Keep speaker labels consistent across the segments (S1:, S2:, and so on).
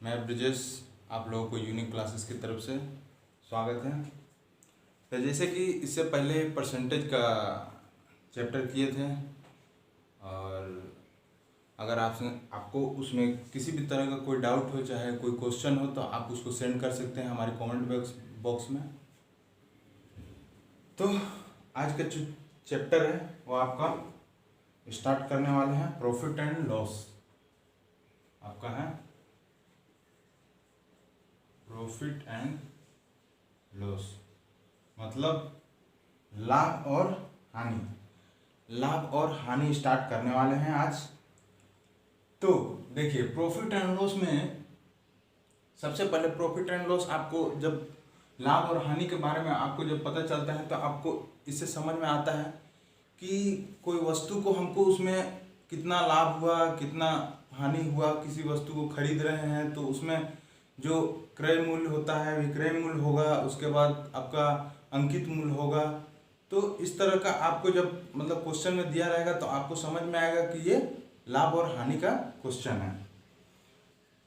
S1: मैं ब्रिजेश, आप लोगों को यूनिक क्लासेस की तरफ से स्वागत है। तो जैसे कि इससे पहले परसेंटेज का चैप्टर किए थे, और अगर आपको उसमें किसी भी तरह का कोई डाउट हो, चाहे कोई क्वेश्चन हो, तो आप उसको सेंड कर सकते हैं हमारे कमेंट बॉक्स में। तो आज का जो चैप्टर है वो आपका स्टार्ट करने वाले हैं प्रॉफिट एंड लॉस। आपका है प्रॉफिट एंड लॉस, मतलब लाभ और हानि। लाभ और हानि स्टार्ट करने वाले हैं आज। तो देखिए, प्रॉफिट एंड लॉस में सबसे पहले प्रॉफिट एंड लॉस, आपको जब लाभ और हानि के बारे में आपको जब पता चलता है तो आपको इससे समझ में आता है कि कोई वस्तु को हमको उसमें कितना लाभ हुआ, कितना हानि हुआ। किसी वस्तु को खरीद रहे हैं तो उसमें जो क्रय मूल्य होता है, विक्रय मूल्य होगा, उसके बाद आपका अंकित मूल्य होगा। तो इस तरह का आपको जब मतलब क्वेश्चन में दिया रहेगा तो आपको समझ में आएगा कि ये लाभ और हानि का क्वेश्चन है।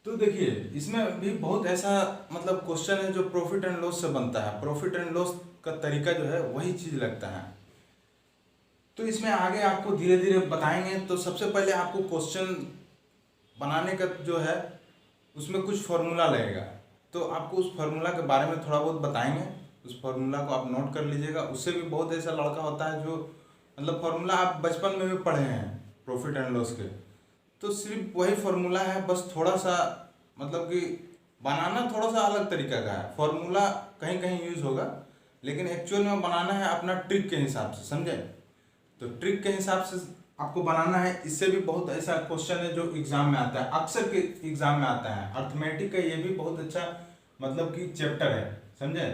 S1: तो देखिए, इसमें भी बहुत ऐसा मतलब क्वेश्चन है जो प्रॉफिट एंड लॉस से बनता है। प्रॉफिट एंड लॉस का तरीका जो है वही चीज लगता है। तो इसमें आगे आपको धीरे धीरे बताएंगे। तो सबसे पहले आपको क्वेश्चन बनाने का जो है उसमें कुछ फॉर्मूला लगेगा, तो आपको उस फार्मूला के बारे में थोड़ा बहुत बताएंगे। उस फार्मूला को आप नोट कर लीजिएगा। उससे भी बहुत ऐसा लड़का होता है जो मतलब फार्मूला आप बचपन में भी पढ़े हैं प्रॉफिट एंड लॉस के, तो सिर्फ वही फार्मूला है, बस थोड़ा सा मतलब कि बनाना थोड़ा सा अलग तरीका का है। फार्मूला कहीं कहीं यूज होगा, लेकिन एक्चुअल में बनाना है अपना ट्रिक के हिसाब से, समझे? तो ट्रिक के हिसाब से आपको बनाना है। इससे भी बहुत ऐसा क्वेश्चन है जो एग्जाम में आता है, अक्सर के एग्जाम में आता है। अर्थमेटिक का ये भी बहुत अच्छा मतलब कि चैप्टर है, समझे?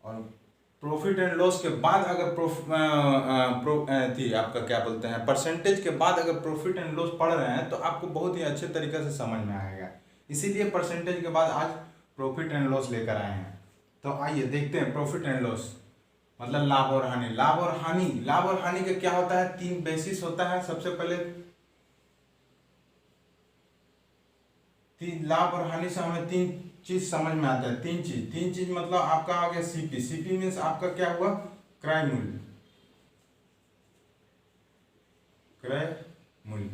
S1: और प्रॉफिट एंड लॉस के बाद अगर आपका क्या बोलते हैं, परसेंटेज के बाद अगर प्रॉफिट एंड लॉस पढ़ रहे हैं तो आपको बहुत ही अच्छे तरीके से समझ में आएगा। इसीलिए परसेंटेज के बाद आज प्रॉफिट एंड लॉस लेकर आए हैं। तो आइए देखते हैं प्रॉफिट एंड लॉस, मतलब लाभ और हानि। लाभ और हानि, लाभ और हानि का क्या होता है, तीन बेसिस होता है। सबसे पहले लाभ और हानि से हमें तीन चीज समझ में आता है। तीन चीज मतलब आपका आ गया सीपी। सीपी मीन्स आपका क्या हुआ, क्रय मूल्य। क्रय मूल्य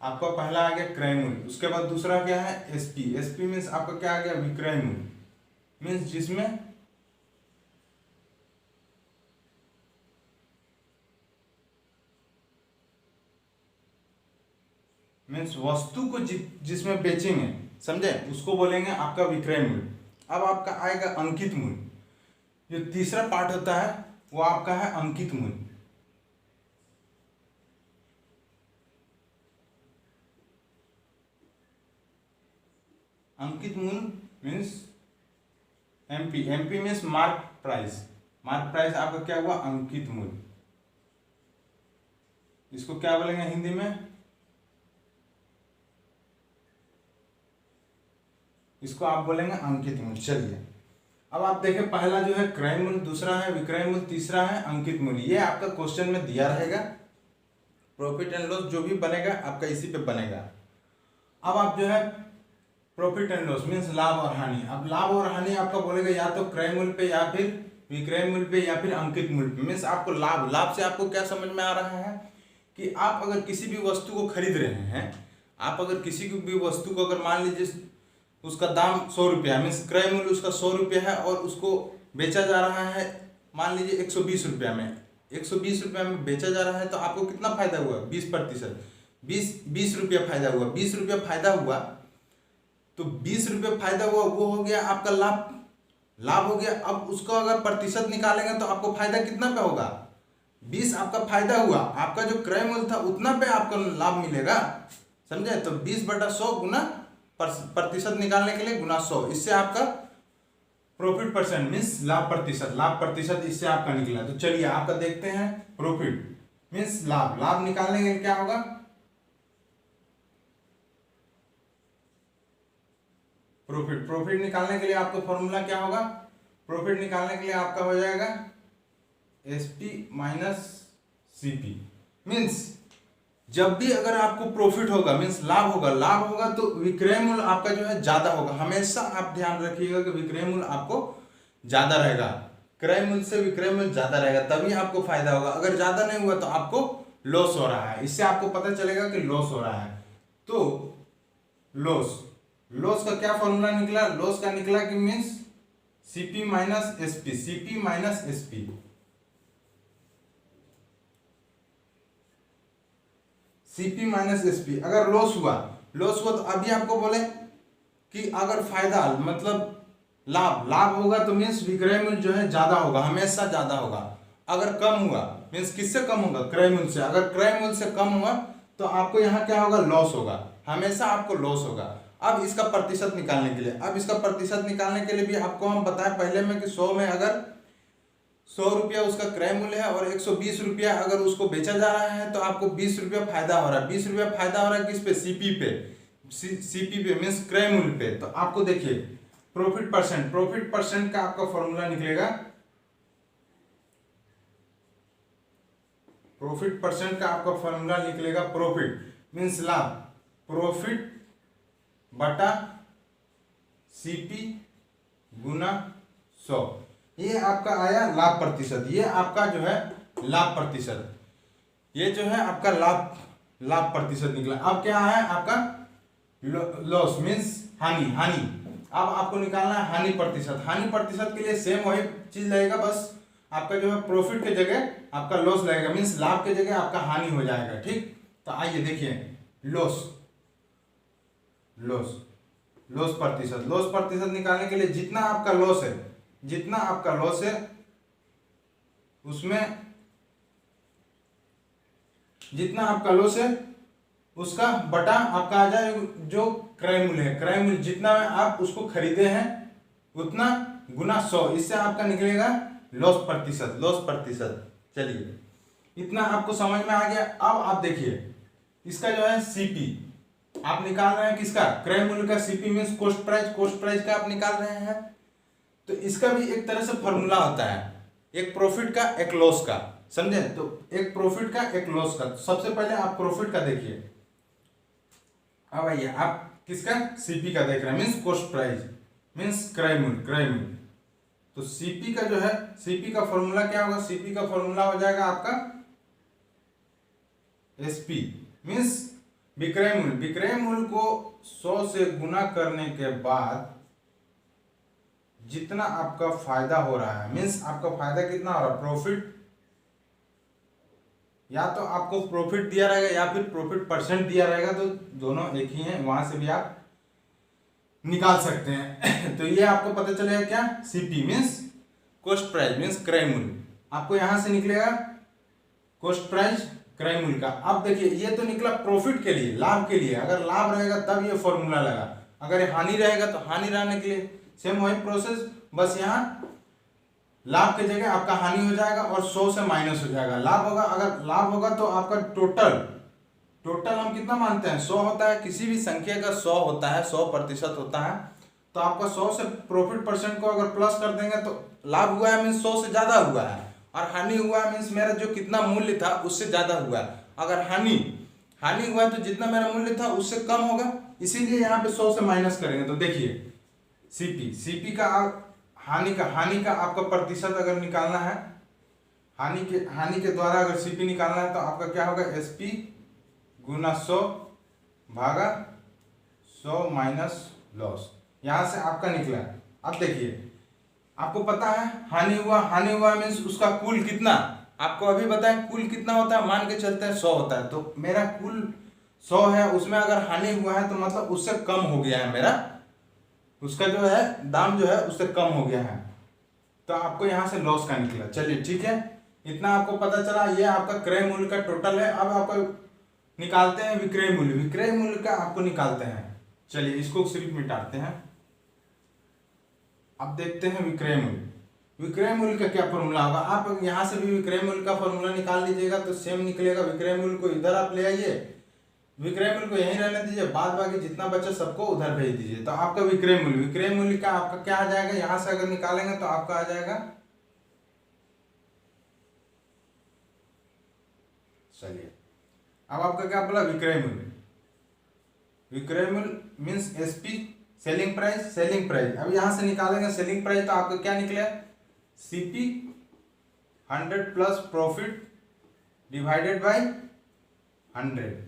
S1: आपका पहला आ गया क्रय मूल्य। उसके बाद दूसरा क्या है, एसपी। एसपी मीन्स आपका क्या आ गया, विक्रय मूल्य। मीन्स जिसमें वस्तु को जिसमें बेचेंगे, समझे, उसको बोलेंगे आपका विक्रय मूल्य। अब आपका आएगा अंकित मूल्य। जो तीसरा पार्ट होता है वो आपका है अंकित मूल्य। अंकित मूल्य means MP. MP means mark price. Mark price आपका क्या हुआ, अंकित मूल्य। इसको क्या बोलेंगे हिंदी में, इसको आप बोलेंगे अंकित मूल्य। चलिए अब आप देखें, पहला जो है क्रय मूल्य, दूसरा है विक्रय मूल्य, तीसरा है अंकित मूल्य। ये आपका क्वेश्चन में दिया रहेगा। प्रॉफिट एंड लॉस जो भी बनेगा आपका इसी पे बनेगा। अब आप जो है प्रॉफिट एंड लॉस मीन्स लाभ और हानि। अब लाभ और हानि आपका बोलेगा या तो क्रय मूल्य पे, या फिर विक्रय मूल्य पे, या फिर अंकित मूल्य पे। मीन्स आपको लाभ, लाभ से आपको क्या समझ में आ रहा है कि आप अगर किसी भी वस्तु को खरीद रहे हैं, आप अगर किसी भी वस्तु को अगर मान लीजिए उसका दाम 100 रुपया, मीन्स क्रय मूल्य उसका 100 रुपया है, और उसको बेचा जा रहा है मान लीजिए 120 रुपया में। 120 रुपया में बेचा जा रहा है, तो आपको कितना फायदा हुआ, 20%। 20 रुपया फायदा हुआ। 20 रुपया फायदा हुआ, तो 20 रुपये फायदा हुआ, वो हो गया आपका लाभ। लाभ हो गया। अब उसको अगर प्रतिशत निकालेंगे तो आपको फायदा कितना पे होगा, 20 आपका फायदा हुआ, आपका जो क्रय मूल्य था उतना पे आपको लाभ मिलेगा, समझे? तो 20/100 गुना प्रतिशत निकालने के लिए गुना 100, इससे आपका प्रॉफिट परसेंट मीन्स लाभ प्रतिशत। लाभ प्रतिशत इससे आपका निकला। तो चलिए आपका देखते हैं, प्रॉफिट मीन्स लाभ। लाभ निकालने के लिए क्या होगा, प्रॉफिट। प्रॉफिट निकालने के लिए आपका फॉर्मूला क्या होगा, प्रॉफिट निकालने के लिए आपका हो जाएगा एसपी माइनस सीपी। मीन्स जब भी अगर आपको प्रॉफिट होगा मीन्स लाभ होगा तो विक्रय मूल्य आपका जो है ज्यादा होगा। हमेशा आप ध्यान रखिएगा कि विक्रय मूल्य आपको ज्यादा रहेगा, क्रय मूल्य से विक्रय मूल्य ज्यादा रहेगा, तभी आपको फायदा होगा। अगर ज्यादा नहीं हुआ तो आपको लॉस हो रहा है। इससे आपको पता चलेगा कि लॉस हो रहा है। तो लॉस का क्या फॉर्मूला निकला? लॉस का निकला कि means CP minus SP, CP minus SP. CP minus SP. अगर लॉस हुआ तो अभी आपको बोले कि अगर फायदा मतलब लाभ होगा तो मीन्स विक्रय मूल्य जो है ज्यादा होगा, हमेशा ज्यादा होगा। अगर कम हुआ मीन्स किससे कम होगा? क्रय मूल्य से। अगर क्रय मूल्य से कम हुआ तो आपको यहाँ क्या होगा? लॉस होगा, हमेशा आपको लॉस होगा। अब इसका प्रतिशत निकालने के लिए भी आपको हम बताएं पहले में कि 100 में अगर 100 रुपया उसका क्रय मूल्य है और 120 रुपया अगर उसको बेचा जा रहा है तो आपको 20 रुपया फायदा हो रहा है। 20 रुपया फायदा हो रहा है किस पे? सीपी पे। सीपी पे मीन्स क्रय मूल्य पे। तो आपको देखिए प्रॉफिट परसेंट का आपका फॉर्मूला निकलेगा। प्रॉफिट परसेंट का आपका फॉर्मूला निकलेगा प्रॉफिट मीन्स लाभ, प्रॉफिट बटा सीपी गुना 100। ये आपका आया लाभ प्रतिशत, ये आपका जो है लाभ प्रतिशत, ये जो है आपका लाभ प्रतिशत निकला। अब क्या है आपका? लॉस मीन्स हानि। अब आपको निकालना है हानि प्रतिशत। हानि प्रतिशत के लिए सेम वही चीज लगेगा, बस आपका जो है प्रॉफिट के जगह आपका लॉस लगेगा, मीन्स लाभ के जगह आपका हानि हो जाएगा। ठीक, तो आइए देखिए लॉस प्रतिशत निकालने के लिए जितना आपका लॉस है उसमें जितना आपका लॉस है उसका बटा आपका आ जाए जो क्रय मूल्य है। क्रय मूल्य जितना आप उसको खरीदे हैं उतना गुना 100, इससे आपका निकलेगा लॉस प्रतिशत। चलिए इतना आपको समझ में आ गया। अब आप देखिए इसका जो है सीपी आप निकाल रहे हैं, किसका? क्रय मूल्य का। सीपी मीन्स कॉस्ट प्राइस का आप निकाल रहे हैं। तो इसका भी एक तरह से फॉर्मूला होता है, एक प्रॉफिट का एक लॉस का, समझे? तो एक प्रॉफिट का एक लॉस का। सबसे पहले आप प्रॉफिट का देखिए। अब आइए आप किसका? सीपी का देख रहे हैं, मीन्स कॉस्ट प्राइस मीन्स क्रय मूल्य। तो सीपी का जो है, सीपी का फॉर्मूला क्या होगा? सीपी का फॉर्मूला हो जाएगा आपका एसपी मीन्स विक्रय मूल्य को 100 से गुना करने के बाद जितना आपका फायदा हो रहा है, मीन्स आपका फायदा कितना हो रहा है? प्रॉफिट, या तो आपको प्रॉफिट दिया रहेगा या फिर प्रॉफिट परसेंट दिया रहेगा, तो दोनों एक ही हैं, वहां से भी आप निकाल सकते हैं। तो ये आपको पता चलेगा क्या? CP means cost price means क्रय मूल्य। आपको यहां से निकलेगा कॉस्ट प्राइस क्रय मूल्य का। अब देखिए ये तो निकला प्रॉफिट के लिए, लाभ के लिए। अगर लाभ रहेगा तब ये फॉर्मूला लगा, अगर हानि रहेगा तो हानि रहने के लिए सेम वही प्रोसेस, बस यहाँ लाभ की जगह आपका हानि हो जाएगा और 100 से माइनस हो जाएगा। लाभ होगा, अगर लाभ होगा तो आपका टोटल हम कितना मानते हैं? 100 होता है, किसी भी संख्या का 100 होता है, 100% होता है। तो आपका 100 से प्रॉफिट परसेंट को अगर प्लस कर देंगे तो लाभ हुआ है मीन्स 100 से ज्यादा हुआ है, और हानि हुआ है मीन्स मेरा जो कितना मूल्य था उससे ज्यादा हुआ है। अगर हानि हुआ है तो जितना मेरा मूल्य था उससे कम होगा, इसीलिए यहाँ पे 100 से माइनस करेंगे। तो देखिए सीपी का हानि का आपका प्रतिशत अगर निकालना है, हानि के द्वारा अगर सीपी निकालना है तो आपका क्या होगा? एसपी गुना 100 भागा 100 माइनस लॉस। यहां से आपका निकला। अब देखिए आपको पता है हानि हुआ मीन्स उसका कुल कितना, आपको अभी बताएं कुल कितना होता है? मान के चलते हैं 100 होता है, तो मेरा कुल 100 है, उसमें अगर हानि हुआ है तो मतलब उससे कम हो गया है मेरा, उसका जो है दाम जो है उससे कम हो गया है, तो आपको यहां से लॉस का निकला। चलिए ठीक है, इतना आपको पता चला। ये आपका क्रय मूल्य का टोटल है। अब आपको निकालते हैं विक्रय मूल्य का आपको निकालते हैं। चलिए इसको सिर्फ मिटाते हैं। अब देखते हैं विक्रय मूल्य का क्या फॉर्मूला होगा। आप यहां से भी विक्रय मूल्य का फॉर्मूला निकाल लीजिएगा तो सेम निकलेगा। विक्रय मूल्य को इधर आप ले आइए, विक्रय मूल्य को यहीं रहने दीजिए, बाद बाकी जितना बचा सबको उधर भेज दीजिए। तो आपका विक्रय मूल्य का आपका क्या आ जाएगा? यहां से अगर निकालेंगे तो आपका आ जाएगा, चलिए अब आपका क्या बोला, विक्रय मूल्य। विक्रय मूल्य means SP, selling price, selling price. अब यहां से निकालेंगे सेलिंग प्राइस, तो आपका क्या निकले, CP 100 plus profit divided by 100।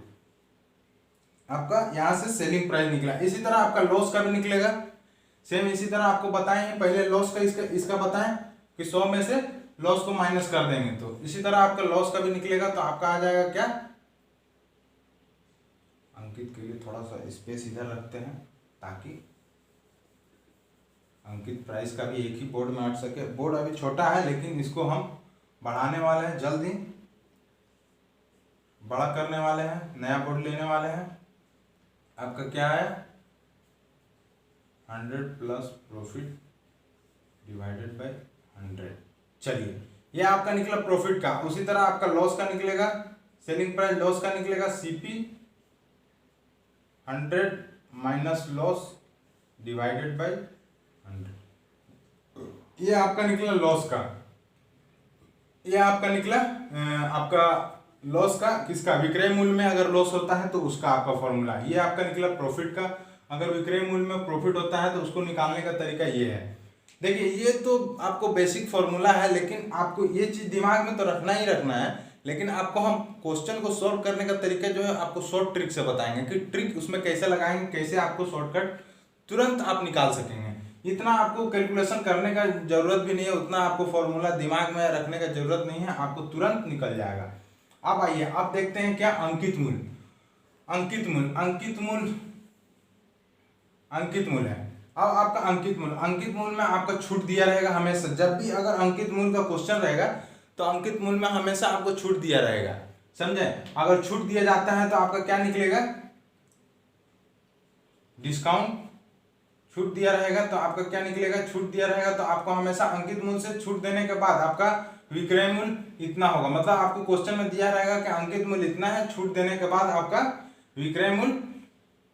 S1: आपका यहां से सेलिंग प्राइस निकला। इसी तरह आपका लॉस का भी निकलेगा, सेम इसी तरह आपको बताएं, पहले लॉस का इसका बताएं कि 100 में से लॉस को माइनस कर देंगे, तो इसी तरह आपका लॉस का भी निकलेगा। तो आपका आ जाएगा क्या, अंकित के लिए थोड़ा सा स्पेस इधर रखते हैं ताकि अंकित प्राइस का भी एक ही बोर्ड में अट सके। बोर्ड अभी छोटा है लेकिन इसको हम बढ़ाने वाले हैं, जल्द ही बड़ा करने वाले हैं, नया बोर्ड लेने वाले हैं। आपका क्या है, 100 प्लस प्रॉफिट डिवाइडेड बाय 100। चलिए, ये आपका निकला प्रॉफिट का। उसी तरह आपका लॉस का निकलेगा, सेलिंग प्राइस लॉस का निकलेगा, CP 100 minus loss divided by 100। ये आपका निकला लॉस का। ये आपका निकला आपका लॉस का, किसका, विक्रय मूल्य में अगर लॉस होता है तो उसका आपका फॉर्मूला। ये आपका निकला प्रॉफिट का, अगर विक्रय मूल्य में प्रॉफिट होता है तो उसको निकालने का तरीका ये है। देखिए, ये तो आपको बेसिक फॉर्मूला है, लेकिन आपको ये चीज दिमाग में तो रखना ही रखना है। लेकिन आपको हम क्वेश्चन को सॉल्व करने का तरीका जो है आपको शॉर्ट ट्रिक से बताएंगे कि ट्रिक उसमें कैसे लगाएंगे, कैसे आपको शॉर्टकट तुरंत आप निकाल सकेंगे। इतना आपको कैलकुलेशन करने का जरूरत भी नहीं है, उतना आपको फॉर्मूला दिमाग में रखने का जरूरत नहीं है, आपको तुरंत निकल जाएगा। अब आइए, अब देखते हैं क्या, अंकित मूल्य। अंकित मूल्य, अंकित मूल्य, अंकित मूल्य है। अब आपका अंकित मूल्य, अंकित मूल्य में आपका छूट दिया रहेगा हमेशा। जब भी अगर अंकित मूल्य का क्वेश्चन रहेगा तो अंकित मूल्य में हमेशा आपको छूट दिया रहेगा, समझे। अगर छूट दिया जाता है तो आपका क्या निकलेगा, डिस्काउंट। छूट दिया रहेगा तो आपका क्या निकलेगा, छूट दिया रहेगा तो आपको हमेशा अंकित मूल्य से छूट देने के बाद आपका विक्रय मूल्य इतना होगा। मतलब आपको क्वेश्चन में दिया रहेगा कि अंकित मूल्य इतना है, छूट देने के बाद आपका विक्रय मूल्य,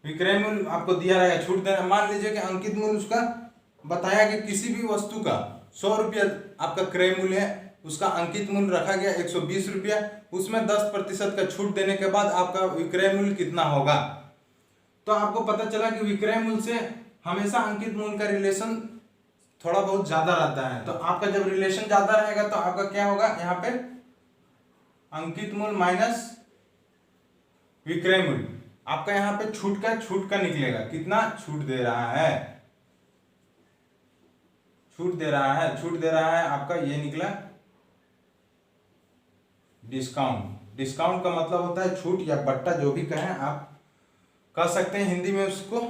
S1: विक्रय मूल्य आपको दिया रहेगा छूट देना। मान लीजिए कि अंकित मूल्य उसका बताया कि किसी भी वस्तु का 100 रुपया आपका क्रय मूल्य है, उसका अंकित मूल्य रखा गया 120 रुपया, उसमें 10% का छूट देने के बाद आपका विक्रय मूल्य कितना होगा। तो आपको पता चला कि विक्रय मूल्य से हमेशा अंकित मूल्य का रिलेशन थोड़ा बहुत ज्यादा रहता है। तो आपका जब रिलेशन ज्यादा रहेगा तो आपका क्या होगा, यहाँ पे अंकित मूल्य माइनस विक्रय मूल्य। आपका यहाँ पे छूट का निकलेगा, कितना छूट दे रहा है, छूट दे रहा है, छूट दे रहा है आपका ये निकला डिस्काउंट। डिस्काउंट का मतलब होता है छूट या बट्टा, जो भी कहें आप कह सकते हैं हिंदी में उसको,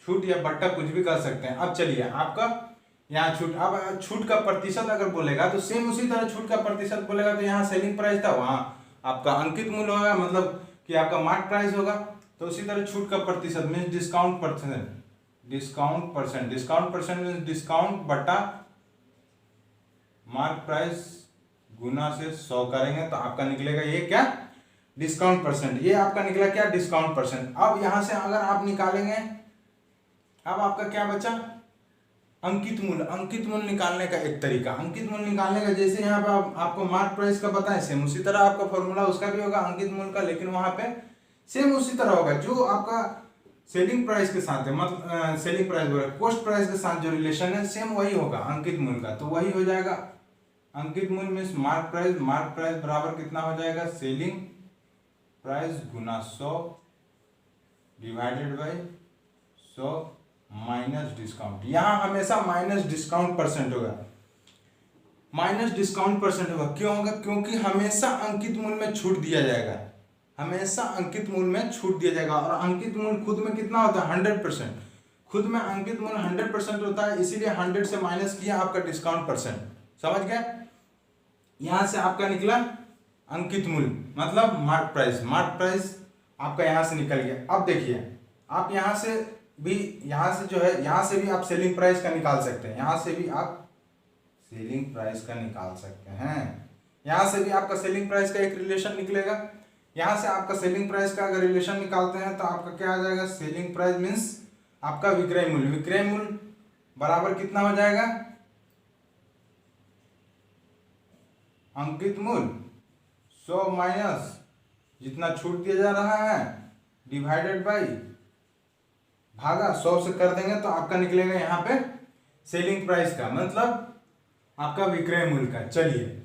S1: छूट या बट्टा कुछ भी कर सकते हैं। अब चलिए, आपका यहाँ छूट, अब छूट का प्रतिशत अगर बोलेगा तो सेम उसी तरह छूट का प्रतिशत बोलेगा। तो यहाँ सेलिंग प्राइस था, वहां आपका अंकित मूल्य होगा, मतलब कि आपका मार्क प्राइस होगा। तो उसी तरह छूट का प्रतिशत means discount percent, discount percent, discount percent means discount बटा मार्क प्राइस गुना से 100 करेंगे तो आपका निकलेगा ये क्या, डिस्काउंट परसेंट। ये आपका निकला क्या, डिस्काउंट परसेंट। अब यहां से अगर आप निकालेंगे, अब आपका क्या बचा, अंकित मूल्य। अंकित मूल्य निकालने का एक तरीका, अंकित मूल्य निकालने का, जैसे यहाँ पे आपको मार्क प्राइस का पता है, सेम उसी तरह आपका फॉर्मूला उसका भी होगा अंकित मूल्य का, लेकिन वहां पे सेम उसी तरह होगा जो आपका सेलिंग प्राइस के साथ है, मतलब सेलिंग प्राइस बोला, कॉस्ट प्राइस के साथ जो रिलेशन है सेम वही होगा अंकित मूल्य का। तो वही हो जाएगा अंकित मूल्य means mark price, mark price बराबर कितना हो जाएगा, selling price Guna 100 divided by 100 minus discount. यहां हमेशा माइनस डिस्काउंट परसेंट होगा, माइनस डिस्काउंट परसेंट होगा। क्यों होगा, क्योंकि हमेशा अंकित मूल्य में छूट दिया जाएगा, हमेशा अंकित मूल्य में छूट दिया जाएगा। और अंकित मूल्य खुद में कितना होता है, 100%। खुद में अंकित मूल्य 100% होता है, इसीलिए 100 से माइनस किया आपका डिस्काउंट परसेंट। समझ गए, यहां से आपका निकला अंकित मूल्य मतलब मार्क प्राइस, मार्क प्राइस आपका यहां से निकल गया। अब देखिए, आप यहां से भी, यहां से जो है, यहां से भी आप सेलिंग प्राइस का निकाल सकते हैं, यहां से भी आप सेलिंग प्राइस का निकाल सकते हैं, यहां से भी आपका सेलिंग प्राइस का एक रिलेशन निकलेगा। यहां से आपका सेलिंग प्राइस का अगर रिलेशन निकालते हैं तो आपका क्या आ जाएगा, सेलिंग प्राइस मीन्स आपका विक्रय मूल्य। विक्रय मूल्य बराबर कितना हो जाएगा, अंकित मूल्य 100 माइनस जितना छूट दिया जा रहा है डिवाइडेड बाई भागा 100 से कर देंगे तो आपका निकलेगा यहाँ पे सेलिंग प्राइस का, मतलब आपका विक्रय मूल्य का। चलिए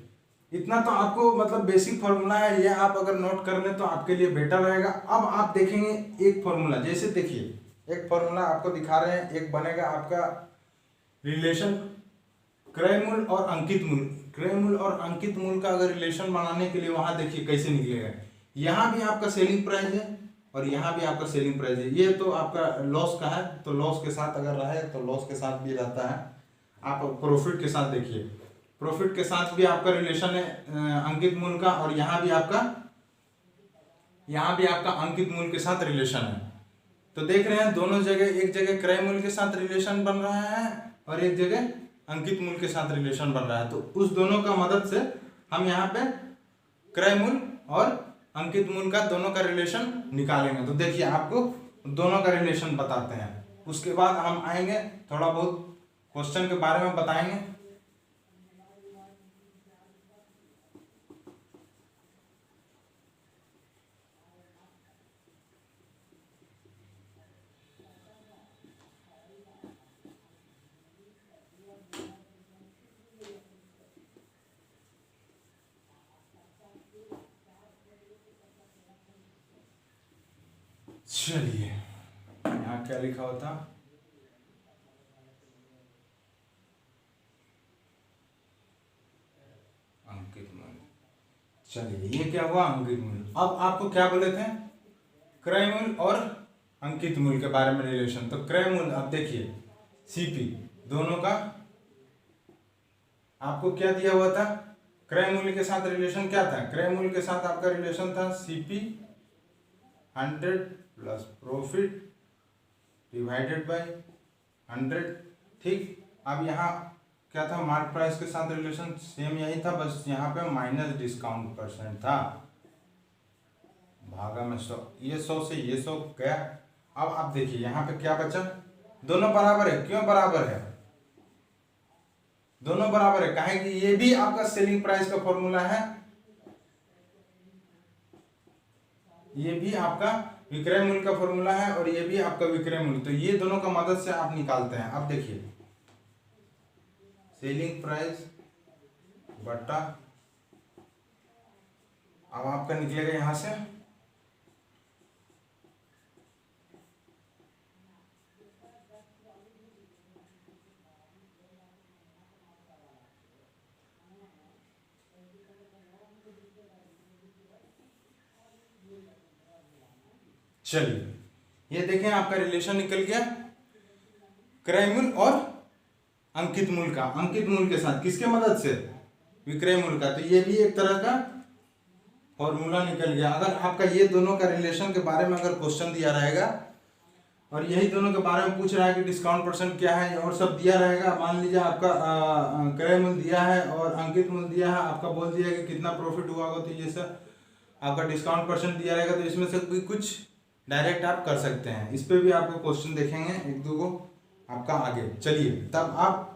S1: इतना तो आपको मतलब बेसिक फॉर्मूला है, ये आप अगर नोट कर लें तो आपके लिए बेटर रहेगा। अब आप देखेंगे एक फॉर्मूला, जैसे देखिए एक फॉर्मूला आपको दिखा रहे हैं, एक बनेगा आपका रिलेशन क्रय मूल्य और अंकित मूल्य। क्रय मूल्य और अंकित मूल्य का अगर रिलेशन बनाने के लिए वहां देखिए कैसे निकलेगा। यहाँ भी आपका सेलिंग प्राइस है और यहाँ भी आपका सेलिंग प्राइस है। ये तो आपका लॉस का है, तो लॉस के साथ अगर रहे तो लॉस के साथ भी रहता है। आप प्रॉफिट के साथ देखिए, प्रॉफिट के साथ भी आपका रिलेशन है अंकित मूल्य का, और यहाँ भी आपका अंकित मूल्य के साथ रिलेशन है। तो देख रहे हैं दोनों जगह, एक जगह क्रय मूल्य के साथ रिलेशन बन रहा है और एक जगह अंकित मूल्य के साथ रिलेशन बन रहा है। तो उस दोनों का मदद से हम यहाँ पे क्रय मूल्य और अंकित मूल्य का दोनों का रिलेशन निकालेंगे। तो देखिए आपको दोनों का रिलेशन बताते हैं, उसके बाद हम आएंगे थोड़ा बहुत क्वेश्चन के बारे में बताएंगे। चलिए यहाँ क्या लिखा होता, अंकित मूल्य। चलिए ये क्या हुआ, अंकित मूल्य। अब आपको क्या बोले थे, क्रय मूल्य और अंकित मूल्य के बारे में रिलेशन। तो क्रय मूल्य, अब देखिए सीपी दोनों का आपको क्या दिया हुआ था, क्रय मूल्य के साथ रिलेशन क्या था, क्रय मूल्य के साथ आपका रिलेशन था CP 100 plus profit divided by 100। ठीक, अब यहाँ क्या था, मार्क प्राइस के साथ रिलेशन सेम यही था, बस यहाँ पे माइनस डिस्काउंट परसेंट था, भागा में 100, ये 100 से ये 100 गया। अब आप देखिए यहाँ पे क्या बचा, दोनों बराबर है। क्यों बराबर है, दोनों बराबर है काहे कि ये भी आपका सेलिंग प्राइस का फॉर्मूला है, ये भी आपका विक्रय मूल्य का फॉर्मूला है और ये भी आपका विक्रय मूल्य। तो ये दोनों का मदद से आप निकालते हैं। अब देखिए सेलिंग प्राइस बटा, अब आपका निकलेगा यहां से चलिए ये देखें आपका रिलेशन निकल गया क्रय मूल्य और अंकित मूल्य का, अंकित मूल्य के साथ किसके मदद से, विक्रय मूल्य का। तो ये भी एक तरह का फॉर्मूला निकल गया। अगर आपका ये दोनों का रिलेशन के बारे में अगर क्वेश्चन दिया रहेगा और यही दोनों के बारे में पूछ रहा है कि डिस्काउंट परसेंट क्या है और सब दिया रहेगा, मान लीजिए आपका क्रय मूल्य दिया है और अंकित मूल्य दिया है, आपका बोल दिया कि कितना प्रॉफिट हुआ होगा, तो ये सब आपका डिस्काउंट परसेंट दिया रहेगा, तो इसमें से कोई कुछ डायरेक्ट आप कर सकते हैं। इस पे भी आपको क्वेश्चन देखेंगे एक दो को आपका आगे। चलिए तब आप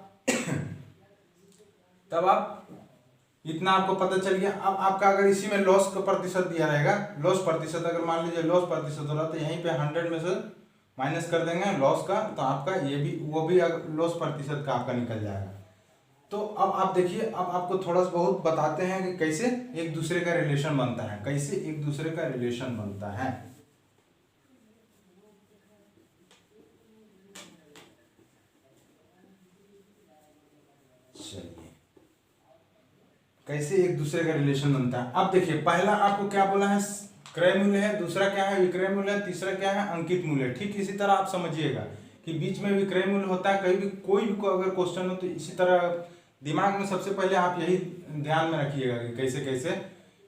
S1: इतना आपको पता चल गया। अब आपका अगर इसी में लॉस का प्रतिशत दिया रहेगा, लॉस प्रतिशत अगर मान लीजिए लॉस प्रतिशत हो रहा तो यहीं पे 100 में से माइनस कर देंगे लॉस का, तो आपका ये भी वो भी लॉस प्रतिशत का आपका निकल जाएगा। तो अब आप देखिए, अब आपको थोड़ा सा बहुत बताते हैं कि कैसे एक दूसरे का रिलेशन बनता है, कैसे एक दूसरे का रिलेशन बनता है। चलिए कैसे एक दूसरे का रिलेशन बनता है। अब देखिए पहला आपको क्या बोला है, क्रय मूल्य है, दूसरा क्या है विक्रय मूल्य है, तीसरा क्या है अंकित मूल्य। ठीक इसी तरह आप समझिएगा कि बीच में विक्रय मूल्य होता है, कहीं भी कोई भी को अगर क्वेश्चन हो तो इसी तरह दिमाग में सबसे पहले आप यही ध्यान में रखिएगा कि कैसे कैसे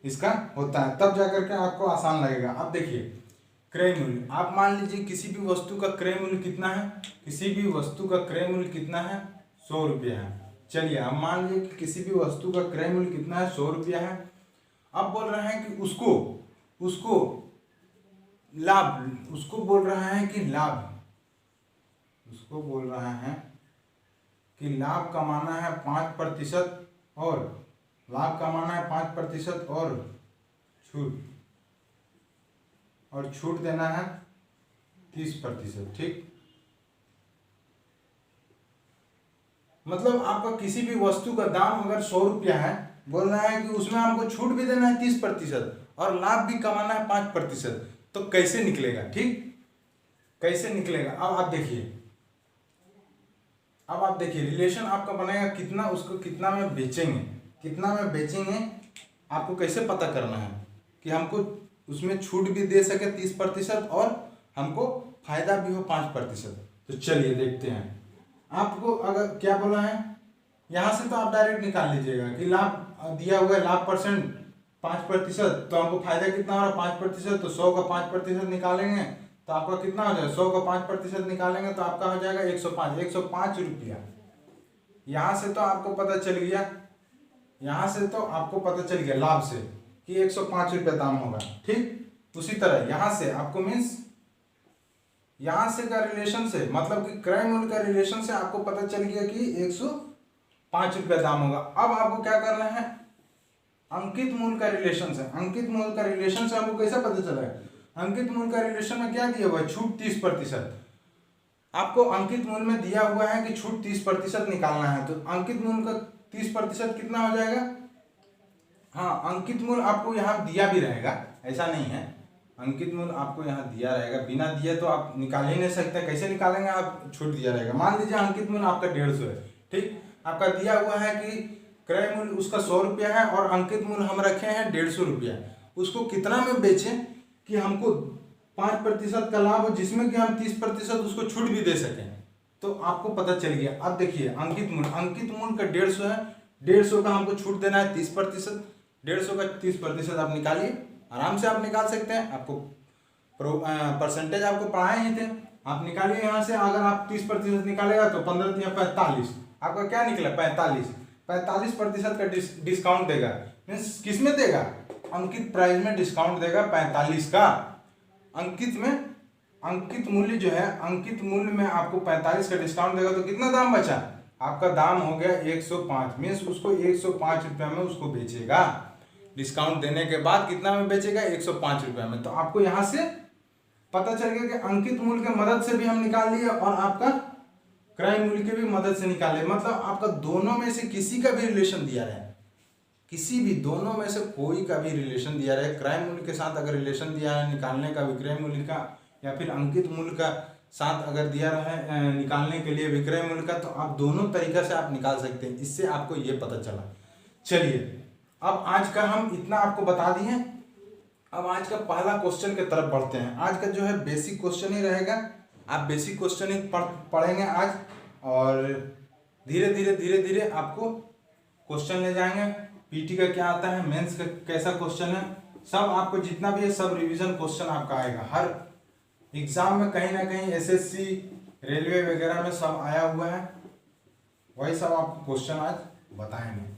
S1: इसका होता है, तब जाकर के आपको आसान लगेगा। अब देखिए क्रय मूल्य, आप मान लीजिए किसी भी वस्तु का क्रय मूल्य कितना है, किसी भी वस्तु का क्रय मूल्य कितना है, 100 रुपया है। चलिए हम मान लीजिए कि किसी भी वस्तु का क्रय मूल्य कितना है, 100 रुपया है। अब बोल रहे हैं कि उसको लाभ, उसको बोल रहा है कि लाभ, उसको बोल रहा है कि लाभ कमाना है 5% और लाभ कमाना है 5% और छूट और छूट देना है 30%। ठीक, मतलब आपका किसी भी वस्तु का दाम अगर 100 रुपया है, बोल रहा है कि उसमें हमको छूट भी देना है 30% और लाभ भी कमाना है 5%, तो कैसे निकलेगा? ठीक, कैसे निकलेगा? अब आप देखिए रिलेशन आपका बनेगा कितना, उसको कितना में बेचेंगे, कितना में बेचेंगे, आपको कैसे पता करना है कि हमको उसमें छूट भी दे सके 30% और हमको फायदा भी हो 5%। तो चलिए देखते हैं। आपको अगर क्या बोला है, यहाँ से तो आप डायरेक्ट निकाल लीजिएगा कि लाभ दिया हुआ है, लाभ परसेंट 5%, तो हमको फायदा कितना हो रहा है 5%, तो 100 का 5% निकालेंगे तो आपका कितना हो जाएगा, 100 का 5% निकालेंगे तो आपका हो जाएगा 105 रुपया। यहाँ से तो आपको पता चल गया, यहाँ से तो आपको पता चल गया लाभ से कि 105 रुपया दाम होगा। ठीक, उसी तरह यहाँ से आपको मीन्स यहाँ से का रिलेशन से, मतलब कि क्रय मूल्य का रिलेशन से आपको पता चल गया कि 105 रुपया दाम होगा। अब आपको क्या करना है, अंकित मूल्य का रिलेशन से, अंकित मूल्य का रिलेशन से हमको कैसा पता चला है, अंकित मूल्य का रिलेशन में क्या दिया हुआ है, छूट 30%। आपको अंकित मूल्य में दिया हुआ है कि छूट 30% निकालना है, तो अंकित मूल्य का 30% कितना हो जाएगा। हाँ, अंकित मूल्य आपको यहाँ दिया भी रहेगा, ऐसा नहीं है, अंकित मूल्य आपको यहाँ दिया रहेगा, बिना दिए तो आप निकाल ही नहीं सकते। कैसे निकालेंगे आप, छूट दिया रहेगा। मान लीजिए अंकित मूल्य आपका 150 है, ठीक, आपका दिया हुआ है कि क्रय मूल्य उसका 100 रुपया है और अंकित मूल्य हम रखे हैं 150 रुपया। उसको कितना में बेचें कि हमको 5% का लाभ हो, जिसमें कि हम 30% उसको छूट भी दे सकें, तो आपको पता चल गया। अब देखिए अंकित मूल्य का 150 है, 150 का हमको छूट देना है 30%, 150 का 30% आप निकालिए, आराम से आप निकाल सकते हैं। आपको परसेंटेज आपको पढ़ाए ही थे, आप निकालिए यहाँ से। अगर आप 30% निकालेगा तो 15 या 45, आपका क्या निकला 45% का डिस्काउंट देगा। मीन्स किस में देगा, अंकित प्राइस में डिस्काउंट देगा 45 का। अंकित में अंकित मूल्य जो है, अंकित मूल्य में आपको 45 का डिस्काउंट देगा, तो कितना दाम बचा, आपका दाम हो गया 105। मीन्स उसको 105 रुपया में उसको बेचेगा, डिस्काउंट देने के बाद कितना में बेचेगा, 105 रुपया में। तो आपको यहाँ से पता चल गया कि अंकित मूल्य की मदद से भी हम निकाल लिए और आपका क्रय मूल्य की भी मदद से निकाले। मतलब आपका दोनों में से किसी का भी रिलेशन दिया रहे, किसी भी दोनों में से कोई का भी रिलेशन दिया रहे, क्रय मूल्य के साथ अगर रिलेशन दिया है निकालने का विक्रय मूल्य का, या फिर अंकित मूल्य का साथ अगर दिया रहे निकालने के लिए विक्रय मूल्य का, तो आप दोनों तरीका से आप निकाल सकते हैं। इससे आपको ये पता चला। चलिए अब आज का हम इतना आपको बता दिए। अब आज का पहला क्वेश्चन की तरफ बढ़ते हैं। आज का जो है बेसिक क्वेश्चन ही रहेगा, आप बेसिक क्वेश्चन ही पढ़ेंगे आज, और धीरे धीरे आपको क्वेश्चन ले जाएंगे। पीटी का क्या आता है, मेंस का कैसा क्वेश्चन है, सब आपको जितना भी है सब रिवीजन क्वेश्चन आपका आएगा। हर एग्जाम में कहीं ना कहीं एसएससी रेलवे वगैरह में सब आया हुआ है, वही सब आपको क्वेश्चन आज बताएंगे।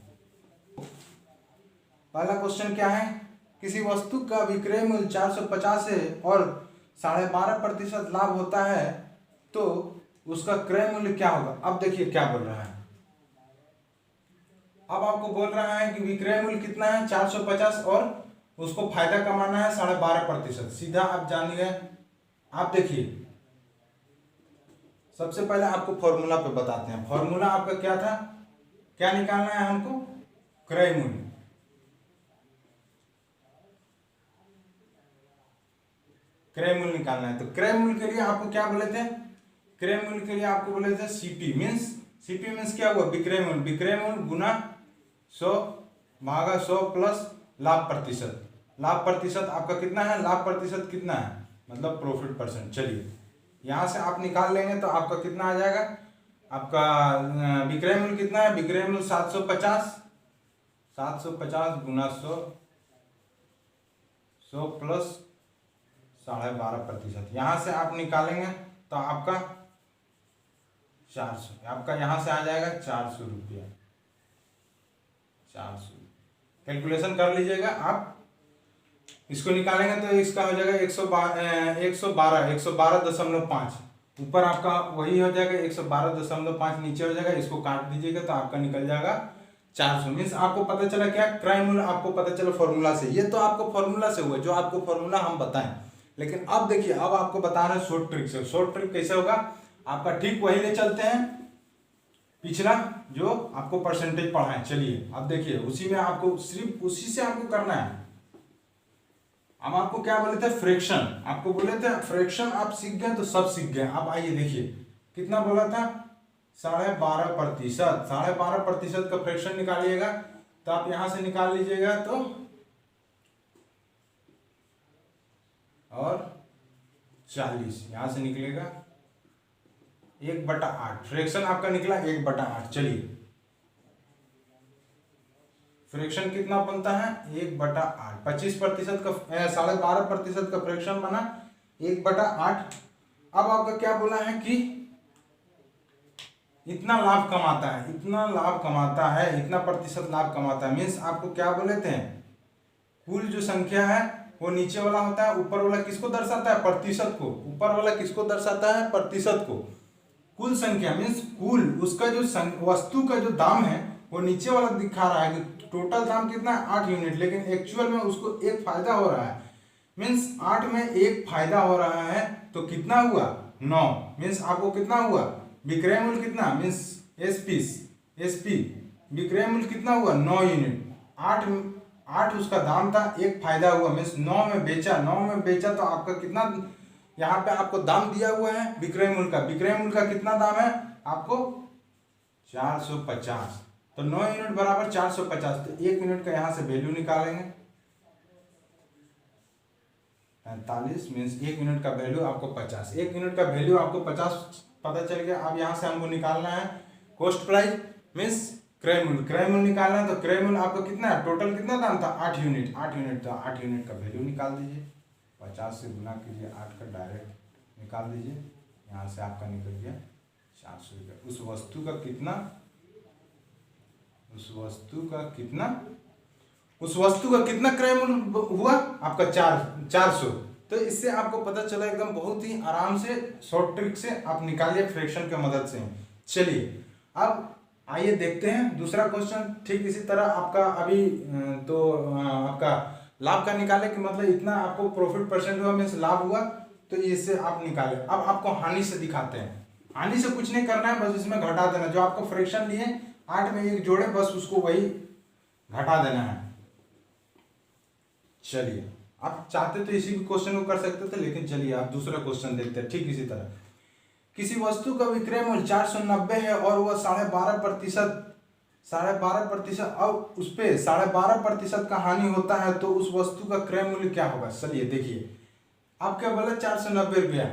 S1: पहला क्वेश्चन क्या है, किसी वस्तु का विक्रय मूल्य 450 है और 12.5% लाभ होता है, तो उसका क्रय मूल्य क्या होगा। अब देखिए क्या बोल रहा है, अब आपको बोल रहा है कि विक्रय मूल्य कितना है 450 और उसको फायदा कमाना है 12.5%। सीधा आप जान गए। आप देखिए सबसे पहले आपको फॉर्मूला पे बताते हैं। फॉर्मूला आपका क्या था, क्या निकालना है हमको, क्रय मूल्य। क्रय मूल्य निकालना है, तो क्रय मूल्य के लिए आपको क्या बोले थे, क्रय मूल्य के लिए आपको बोले थे सीपी मीन्स क्या हुआ, विक्रय मूल्य गुना 100 भागा 100 प्लस लाभ प्रतिशत। लाभ प्रतिशत आपका कितना है, लाभ प्रतिशत कितना है, मतलब प्रॉफिट परसेंट। चलिए यहाँ से आप निकाल लेंगे तो आपका कितना आ जाएगा, आपका विक्रय मूल्य कितना है, विक्रय मूल्य 750 गुना 100 प्लस 12.5%। यहाँ से आप निकालेंगे तो आपका 400, आपका यहाँ से आ जाएगा 400 रुपया। 400 कैलकुलेशन कर लीजिएगा आप, इसको निकालेंगे तो इसका हो जाएगा 112.5। ऊपर आपका वही हो जाएगा 112.5, नीचे हो जाएगा, इसको काट दीजिएगा तो आपका निकल जाएगा 400। मीन्स आपको पता चला क्या, क्रय मूल्य आपको पता चला फॉर्मूला से। ये तो आपको फॉर्मूला से हुआ, जो आपको फॉर्मूला हम बताएं, लेकिन अब देखिए, अब आपको बता रहे हैं शॉर्ट ट्रिक से। शॉर्ट ट्रिक कैसे होगा आपका, ठीक वही ले चलते हैं पिछला जो आपको परसेंटेज पढ़ा है। चलिए अब देखिए, उसी में आपको सिर्फ उसी से आपको करना है। हम आपको क्या बोले थे, फ्रैक्शन, आपको बोले थे फ्रैक्शन, आप सीख गए तो सब सीख गए। अब आइए देखिए, कितना बोला था, 12.5%। 12.5% का फ्रैक्शन निकालिएगा तो आप यहां से निकाल लीजिएगा तो, और 40 यहां से निकलेगा 1/8। फ्रैक्शन आपका निकला 1/8। चलिए फ्रैक्शन कितना बनता है, 1/8। 25% का 12.5% का फ्रैक्शन बना 1/8। अब आपका क्या बोला है कि इतना लाभ कमाता है, इतना लाभ कमाता है, इतना प्रतिशत लाभ कमाता है। मीन्स आपको क्या बोले थे, कुल जो संख्या है वो नीचे वाला होता है, ऊपर वाला किसको दर्शाता है, प्रतिशत को। ऊपर वाला किसको दर्शाता है, प्रतिशत को। कुल संख्या मीन्स कुल, उसका जो वस्तु का जो दाम है वो नीचे वाला दिखा रहा है कि टोटल दाम कितना है, 8 यूनिट, लेकिन एक्चुअल में उसको एक फायदा हो रहा है। मीन्स 8 में एक फायदा हो रहा है तो कितना हुआ, 9। मीन्स आपको कितना हुआ, विक्रय मूल्य कितना, मीन्स एसपी विक्रय मूल्य कितना हुआ, 9 यूनिट। 8 उसका दाम था, एक फायदा हुआ, मीन्स 9 में बेचा। 9 में बेचा तो आपका कितना, यहाँ पे आपको दाम दिया हुआ है विक्रय मूल्य का। विक्रय मूल्य का कितना दाम है आपको, 450। तो 9 यूनिट बराबर 450। तो 1 यूनिट का यहाँ से वैल्यू निकालेंगे 45, मीन्स 1 यूनिट का वैल्यू आपको 50। 1 यूनिट का वैल्यू आपको 50 पता चल गया। अब यहाँ से हमको निकालना है कॉस्ट प्राइस, मीन्स क्रय मूल्य। क्रय मूल्य निकालना है तो क्रय मूल्य आपको कितना है, टोटल कितना दाम था, 8 यूनिट। 8 यूनिट था, 8 यूनिट का वैल्यू निकाल दीजिए। 50 से गुना कीजिए, 8 का डायरेक्ट निकाल दीजिए। यहाँ से आपका निकल गया 400 रुपये। उस वस्तु का कितना, उस वस्तु का कितना क्रय मूल्य हुआ आपका, 400। तो इससे आपको पता चला एकदम बहुत ही आराम से, शॉर्ट ट्रिक से आप निकालिए फ्रैक्शन की मदद से। चलिए अब आइए देखते हैं दूसरा क्वेश्चन। ठीक इसी तरह आपका अभी तो आपका लाभ का निकाले कि मतलब इतना आपको प्रॉफिट परसेंट हुआ, मीन्स लाभ हुआ, तो इससे आप निकाले। अब आपको हानि से दिखाते हैं। हानि से कुछ नहीं करना है, बस इसमें घटा देना। जो आपको फ्रैक्शन लिए 8 में 1 जोड़े, बस उसको वही घटा देना है। चलिए आप चाहते तो इसी क्वेश्चन को कर सकते थे, लेकिन चलिए आप दूसरा क्वेश्चन देखते हैं। ठीक इसी तरह, किसी वस्तु का विक्रय मूल्य 490 है और वह 12.5% और उस पे 12.5% का हानि होता है, तो उस वस्तु का क्रय मूल्य क्या होगा। चलिए देखिए, आप क्या बोले, 490 रुपया,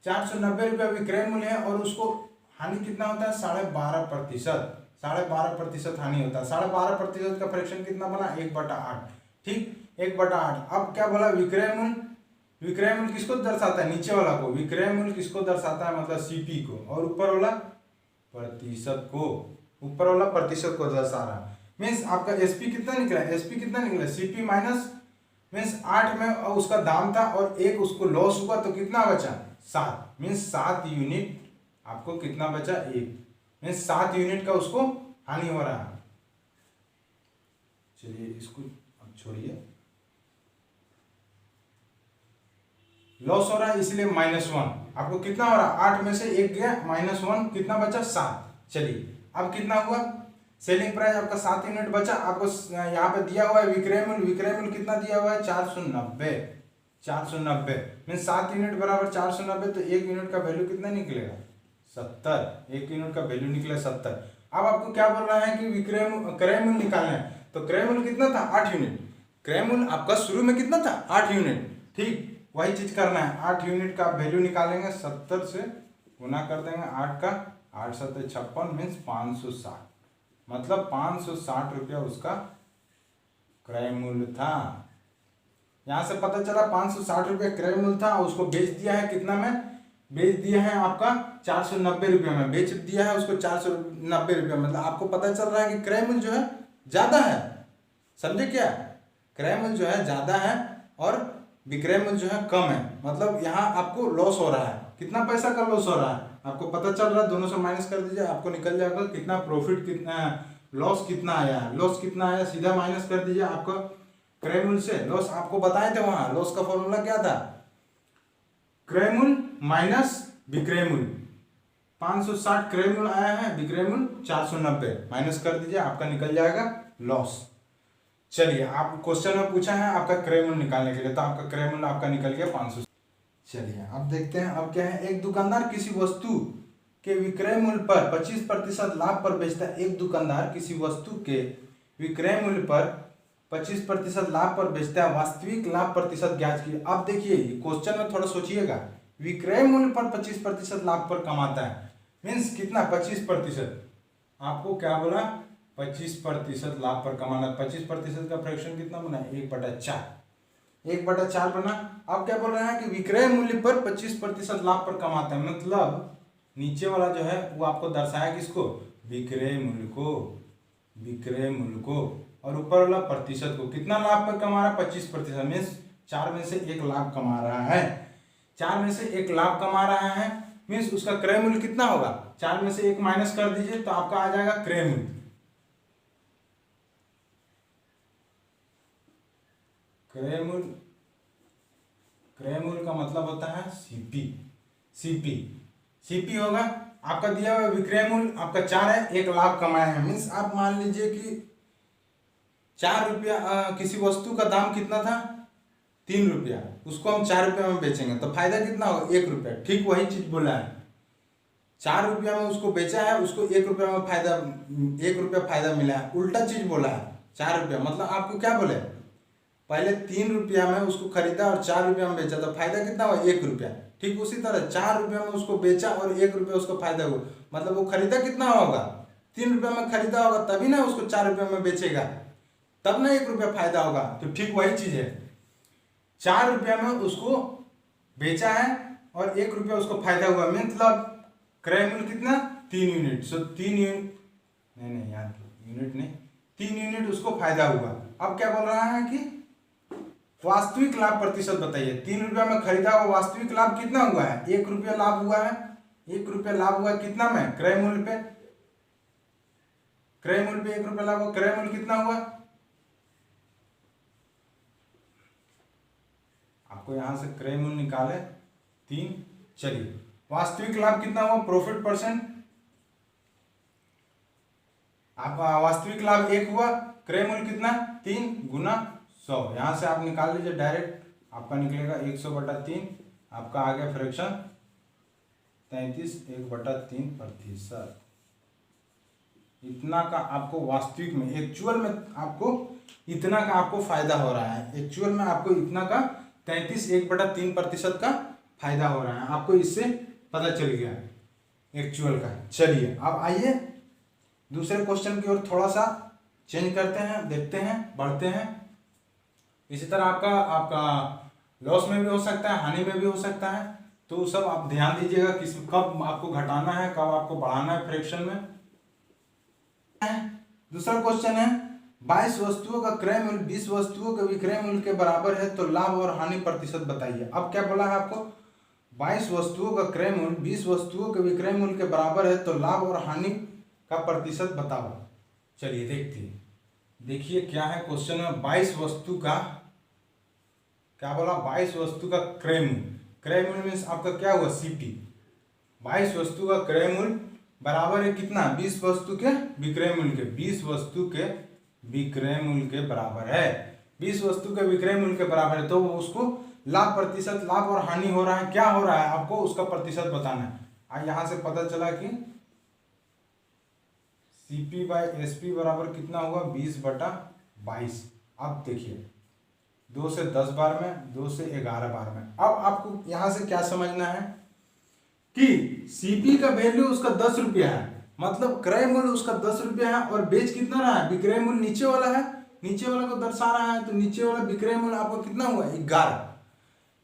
S1: 490 रुपया विक्रय मूल्य है और उसको हानि कितना होता है, 12.5%। 12.5% हानि होता है। 12.5% का फ्रैक्शन कितना बना, 1/8। ठीक, 1/8। अब क्या बोला, विक्रय मूल्य। विक्रय मूल्य किसको दर्शाता है, नीचे वाला को। विक्रय मूल्य किसको दर्शाता है, मतलब सीपी को, और ऊपर वाला प्रतिशत को। ऊपर वाला प्रतिशत को दर्शा रहा है। मीन्स आपका एसपी कितना निकला, एसपी कितना निकला, सीपी माइनस, मीन्स 8 में उसका दाम था और 1 उसको लॉस हुआ, तो कितना बचा, 7। मीन्स 7 यूनिट आपको कितना बचा, 1। मीन्स 7 यूनिट का उसको हानि हो रहा है। चलिए इसको अब छोड़िए, लॉस हो रहा है इसलिए -1। आपको कितना हो रहा है, 8 में से 1 गया, -1, कितना बचा, 7। चलिए अब कितना हुआ, सेलिंग प्राइस आपका 7 यूनिट बचा। आपको यहाँ पे दिया हुआ है विक्रय मूल्य। विक्रय मूल्य कितना दिया हुआ है, 490। 490 मीन्स 7 यूनिट बराबर 490, तो 1 यूनिट का वैल्यू कितना निकलेगा, 70। 1 यूनिट का वैल्यू निकला 70। अब आपको क्या बोल रहा है कि क्रय मूल्य निकालना है, तो क्रय मूल्य कितना था, 8 यूनिट। क्रय मूल्य आपका शुरू में कितना था, 8 यूनिट। ठीक, वही चीज करना है। 8 यूनिट का वैल्यू निकालेंगे, 70 से गुना कर देंगे 8 का, 8 7 56 मीन्स 560। मतलब 560 रुपया उसका क्रय मूल्य था। यहां से पता चला 560 रुपया क्रय मूल्य था, उसको बेच दिया है कितना में, बेच दिया है आपका 490 रुपये में, बेच दिया है उसको 490 रुपये। मतलब आपको पता चल रहा है कि क्रय मूल्य जो है ज्यादा है। समझे क्या, क्रय मूल्य जो है ज्यादा है और विक्रय मूल्य जो है कम है। मतलब यहाँ आपको लॉस हो रहा है। कितना पैसा का लॉस हो रहा है आपको पता चल रहा है। दोनों से माइनस कर दीजिए, आपको निकल जाएगा कितना प्रॉफिट, कितना लॉस कितना आया है। लॉस कितना आया, सीधा माइनस कर दीजिए आपको क्रय मूल्य से। लॉस आपको बताए थे वहाँ, लॉस का फॉर्मूला क्या था, क्रय मूल्य माइनस विक्रय मूल्य, 560 क्रय मूल्य आया है, विक्रय मूल्य 490, माइनस कर दीजिए, आपका निकल जाएगा लॉस। चलिए, आप क्वेश्चन में पूछा है आपका क्रय मूल्य निकालने के लिए, तो आपका क्रय मूल्य आपका निकल गया 500। चलिए अब देखते हैं अब क्या है। एक दुकानदार किसी वस्तु के विक्रय मूल्य पर 25% लाभ पर बेचता है। एक दुकानदार किसी वस्तु के विक्रय मूल्य पर 25% लाभ पर बेचता है, वास्तविक लाभ प्रतिशत ज्ञात कीजिए। अब देखिए क्वेश्चन में थोड़ा सोचिएगा, विक्रय मूल्य पर 25% लाभ पर कमाता है, मीन्स कितना 25%, आपको क्या बोला 25% लाभ पर कमाना। 25% का फ्रैक्शन कितना बना, 1/4, 1/4 बना। अब क्या बोल रहा है कि विक्रय मूल्य पर 25% लाभ पर कमाता है, मतलब नीचे वाला जो है वो आपको दर्शाया किसको, विक्रय मूल्य को, विक्रय मूल्य को, और ऊपर वाला प्रतिशत को। कितना लाभ पर कमा रहा है, 25%, मीन्स 4 में से 1 लाभ कमा रहा है, 4 में से 1 लाभ कमा रहा है, मीन्स उसका क्रय मूल्य कितना होगा, 4 में से 1 माइनस कर दीजिए तो आपका आ जाएगा क्रय मूल्य। क्रय मूल्य, क्रय मूल्य का मतलब होता है सीपी, सीपी, सीपी होगा। आपका दिया हुआ विक्रय मूल्य आपका 4 है, 1 लाभ कमाया है, मीन्स आप मान लीजिए कि 4 रुपया, किसी वस्तु का दाम कितना था 3 रुपया, उसको हम 4 रुपया में बेचेंगे तो फायदा कितना होगा, 1 रुपया। ठीक वही चीज बोला है, 4 रुपया में उसको बेचा है, उसको 1 रुपया में फायदा, 1 रुपया फायदा मिला है, उल्टा चीज बोला है। 4 रुपया मतलब आपको क्या बोले, पहले 3 रुपया में उसको खरीदा और 4 रुपया में बेचा तो फायदा कितना हुआ, 1 रुपया। ठीक उसी तरह 4 रुपया में उसको बेचा और 1 रुपया उसको फायदा हुआ, मतलब वो खरीदा कितना होगा, 3 रुपया में खरीदा होगा तभी ना उसको 4 रुपया में बेचेगा, तब ना 1 रुपया फायदा होगा। तो ठीक वही चीज है, 4 रुपया में उसको बेचा है और 1 रुपया उसको फायदा हुआ, मतलब क्रय मूल्य कितना 3 यूनिट। सो 3 यूनिट, नहीं यार यूनिट नहीं, 3 यूनिट उसको फायदा हुआ। अब क्या बोल रहा है कि वास्तविक लाभ प्रतिशत बताइए। 3 रुपया में खरीदा हुआ, वास्तविक लाभ कितना हुआ है, 1 रुपया लाभ हुआ है, 1 रुपया लाभ हुआ कितना में, क्रय मूल्य पे, क्रय मूल्य पे 1 रुपया लाभ हुआ, क्रय मूल्य कितना हुआ, आपको यहां से क्रय मूल्य निकाले 3। चलिए वास्तविक लाभ कितना हुआ, प्रॉफिट परसेंट, आपका वास्तविक लाभ 1 हुआ, क्रय मूल्य कितना 3 गुना 100, यहां से आप निकाल लीजिए डायरेक्ट, आपका निकलेगा 100/3, आपका आ गया फ्रैक्शन 33, 1/3%। इतना का आपको वास्तविक में, एक्चुअल में आपको इतना का आपको फायदा हो रहा है, एक्चुअल में आपको इतना का 33, 1/3% का फायदा हो रहा है, आपको इससे पता चल गया एक्चुअल का। चलिए अब आइए दूसरे क्वेश्चन की ओर थोड़ा सा चेंज करते हैं, देखते हैं, बढ़ते हैं। इसी तरह आपका लॉस में भी हो सकता है, हानि में भी हो सकता है, तो सब आप ध्यान दीजिएगा किस कब आपको घटाना है, कब आपको बढ़ाना है फ्रैक्शन में। दूसरा क्वेश्चन है 22 वस्तुओं का क्रय मूल्य 20 वस्तुओं के विक्रय मूल्य के बराबर है, तो लाभ और हानि प्रतिशत बताइए। अब क्या बोला है आपको, 22 वस्तुओं का क्रय मूल्य 20 वस्तुओं के विक्रय मूल्य के बराबर है, तो लाभ और हानि का प्रतिशत बताओ। चलिए देखते हैं, देखिए क्या है क्वेश्चन में। 22 वस्तु का क्या बोला, 22 वस्तु का क्रय मूल्य, क्रय मूल्य मीन्स आपका क्या हुआ, सीपी। 22 वस्तु का क्रय मूल्य बराबर है कितना, 20 वस्तु के विक्रय मूल्य के, 20 वस्तु के विक्रय मूल्य के बराबर है, 20 वस्तु के विक्रय मूल्य के बराबर है, तो उसको लाभ प्रतिशत, लाभ और हानि हो रहा है, क्या हो रहा है आपको उसका प्रतिशत बताना है। यहां से पता चला कि CP/SP बराबर कितना हुआ, 20/22। अब देखिए 2 से 10 बार में, 2 से 11 बार में। अब आपको यहां से क्या समझना है कि CP का वैल्यू उसका 10 रुपया है, मतलब क्रय मूल्य उसका 10 रुपया है, और बेच कितना रहा है, विक्रय मूल्य नीचे वाला है, नीचे वाला को दर्शा रहा है, तो नीचे वाला विक्रय मूल्य आपको कितना हुआ, 11।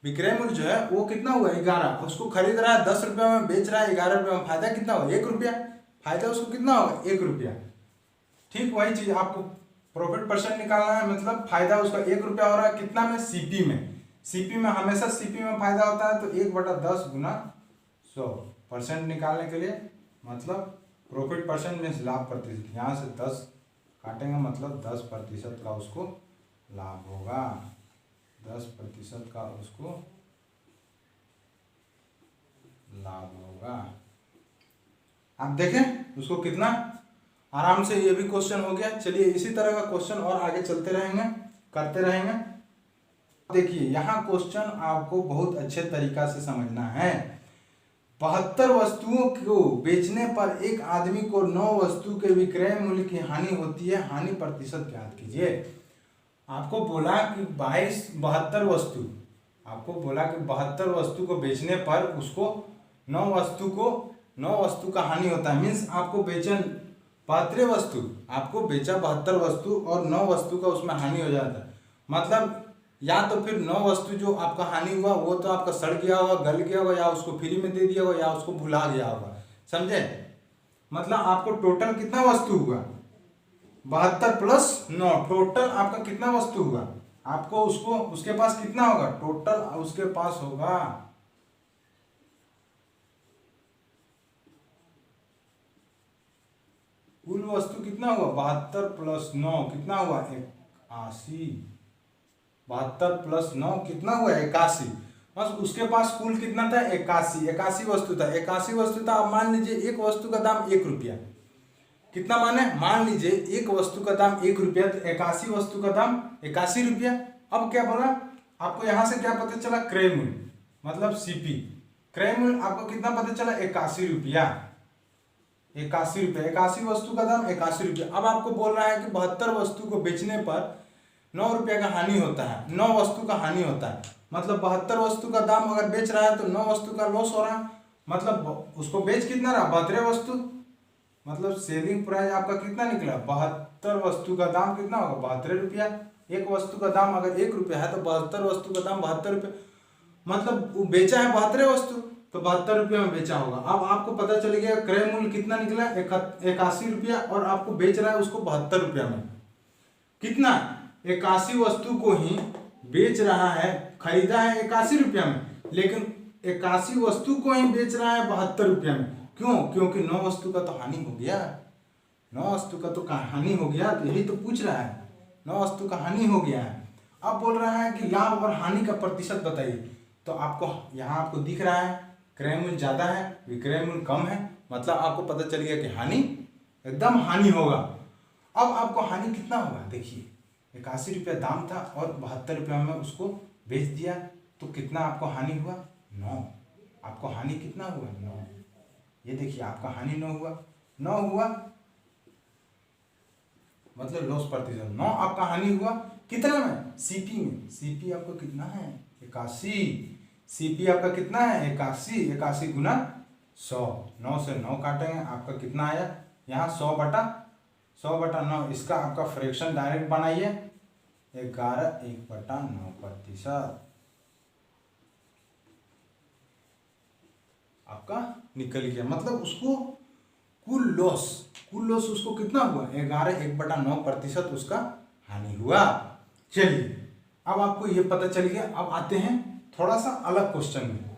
S1: विक्रय मूल्य जो है वो कितना हुआ, 11। उसको खरीद रहा है 10 रुपया में, बेच रहा है 11 रुपया में, फायदा कितना हुआ, 1 रुपया, फायदा उसको कितना होगा, 1 रुपया। ठीक वही चीज आपको प्रॉफिट परसेंट निकालना है, मतलब फायदा उसका 1 रुपया हो रहा है, कितना में, सीपी में। सीपी में हमेशा सीपी में फायदा होता है, तो 1/10 गुना 100 परसेंट निकालने के लिए, मतलब प्रॉफिट परसेंट मीन्स लाभ प्रतिशत, यहाँ से 10 काटेंगे, मतलब 10% का उसको लाभ होगा, 10% का उसको लाभ होगा। आप देखें उसको कितना आराम से ये भी क्वेश्चन हो गया। चलिए इसी तरह का क्वेश्चन और आगे चलते रहेंगे, करते रहेंगे। देखिए यहाँ क्वेश्चन आपको बहुत अच्छे तरीका से समझना है। 72 वस्तुओं को बेचने पर एक आदमी को 9 वस्तु के विक्रय मूल्य की हानि होती है, हानि प्रतिशत ज्ञात कीजिए। आपको बोला कि 72 वस्तु, आपको बोला कि 72 वस्तु को बेचने पर उसको 9 वस्तु का हानि होता है। मीन्स आपको बेचन 72 वस्तु, आपको बेचा 72 वस्तु और 9 वस्तु का उसमें हानि हो जाता है। मतलब या तो फिर 9 वस्तु जो आपका हानि हुआ वो तो आपका सड़ गया होगा, गल गया होगा, या उसको फ्री में दे दिया होगा, या उसको भुला गया होगा। समझे? मतलब आपको टोटल कितना वस्तु हुआ? 72 प्लस 9, टोटल आपका कितना वस्तु हुआ? आपको उसको उसके पास कितना होगा टोटल? उसके पास होगा कुल वस्तु कितना हुआ? 72 प्लस 9 कितना हुआ? 81। 72 प्लस 9 कितना हुआ? 81। बस उसके पास कुल कितना था? 81 वस्तु था। 81 वस्तु था। अब मान लीजिए एक वस्तु का दाम 1 रुपया। कितना माने? मान लीजिए एक वस्तु का दाम 1 रुपया, तो 81 वस्तु का दाम 81 रुपया। अब क्या बोला आपको? यहां से क्या पता चला? क्रय मूल्य मतलब सीपी। क्रय मूल्य आपको कितना पता चला? 81 रुपया। 81 रुपया, 81 वस्तु का दाम 81 रुपया। अब आपको बोल रहा है कि 72 वस्तु को बेचने पर 9 रुपया का हानि होता है, 9 वस्तु का हानि होता है। मतलब 72 वस्तु का दाम अगर बेच रहा है तो 9 वस्तु का लॉस हो रहा है। मतलब उसको बेच कितना रहा? 72 वस्तु। मतलब सेलिंग प्राइस आपका कितना निकला? 72 वस्तु का दाम कितना होगा? 72 रुपया। एक वस्तु का दाम अगर 1 रुपया है तो 72 वस्तु का दाम 72 रुपये। मतलब वो बेचा है 72 वस्तु तो 72 रुपये में बेचा होगा। अब आपको पता चल गया क्रय मूल्य कितना निकला? 81 रुपया, और आपको बेच रहा है उसको 72 रुपया में। कितना? 81 वस्तु को ही बेच रहा है, खरीदा है 81 रुपया में, लेकिन 81 वस्तु को ही बेच रहा है 72 रुपया में। क्यों? क्योंकि 9 वस्तु का तो हानि हो गया। 9 वस्तु का तो हानि हो गया, तो यही तो पूछ रहा है। 9 वस्तु का हानि हो गया है। अब बोल रहा है कि लाभ और हानि का प्रतिशत बताइए। तो आपको यहाँ आपको दिख रहा है क्रय मूल्य ज्यादा है, विक्रय मूल्य कम है। मतलब आपको पता चल गया कि हानि एकदम हानि होगा। अब आपको हानि कितना होगा? देखिए 81 रुपया दाम था और 72 रुपया में उसको बेच दिया, तो कितना आपको हानि हुआ? 9। आपको हानि कितना हुआ? 9। ये देखिए आपका हानि 9 हुआ। 9 हुआ मतलब लॉस प्रतिशत 9 आपका हानि हुआ। कितना में? सीपी में। सीपी आपको कितना है? 81। सीपी आपका कितना है? 81। 81 गुना 100। 9 से 9 काटेंगे, आपका कितना आया? यहाँ 100/9। इसका आपका फ्रैक्शन डायरेक्ट बनाइए। 11 1/9% आपका निकल गया। मतलब उसको कुल लॉस उसको कितना हुआ? 11 1/9% उसका हानि हुआ। चलिए अब आपको ये पता चल गया। अब आते हैं थोड़ा सा अलग क्वेश्चन में।